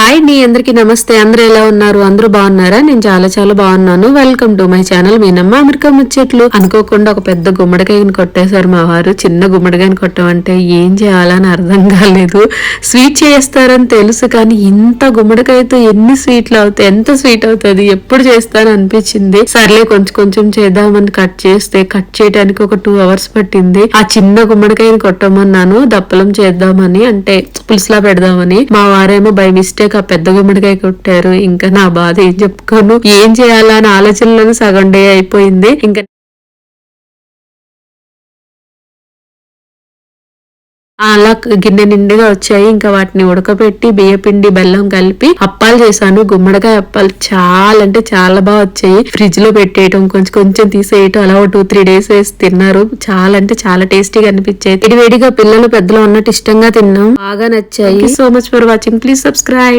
Hi అండి, అందరికీ నమస్తే. అందరూ ఎలా ఉన్నారు? అందరూ బాగున్నారా? నేను చాలా చాలా బాగున్నాను. Welcome to my channel మీనమ్మ America ముచ్చట్లు. అనుకోకుండా ఒక పెద్ద గుమ్మడికాయని కొట్టేశారు మా వారు. చిన్న గుమ్మడికాయని కొట్టమంటే ఏం చేయాలని అర్థం కాలేదు. స్వీట్ చేస్తారని తెలుసు, కానీ ఇంత గుమ్మడికాయతో ఎన్ని స్వీట్లు అవుతాయి, ఎంత స్వీట్ అవుతుంది, ఎప్పుడు చేస్తాను అనిపించింది. సర్లే కొంచెం కొంచెం చేద్దామని కట్ చేయడానికి ఒక 2 hours పట్టింది. ఆ చిన్న గుమ్మడికాయని కొట్టమన్నాను దప్పలం చేద్దామని, అంటే పులుసులా పెడదామని. మా వారేమో బై మిస్టేక్ ఆ పెద్ద గుమ్మడికాయ కొట్టారు. ఇంకా నా బాధ ఏం చెప్పుకోను. ఏం చేయాలా అని ఆలోచనలోనే సగం డే అయిపోయింది. ఇంకా అలా గిన్నె నిండుగా వచ్చాయి. ఇంకా వాటిని ఉడకబెట్టి బియ్యపిండి బెల్లం కలిపి అప్పాలు చేశాను. గుమ్మడికాయ అప్పాలు చాలా అంటే చాలా బాగా వచ్చాయి. ఫ్రిడ్జ్ లో పెట్టేయటం, కొంచెం కొంచెం తీసేయటం, అలా 2-3 days వేసి తిన్నారు. చాలా అంటే చాలా టేస్టీగా అనిపించాయి. ఇది వేడిగా పిల్లలు పెద్దలు ఉన్నట్టు ఇష్టంగా తిన్నాం. బాగా నచ్చాయి. So much for watching. Please subscribe.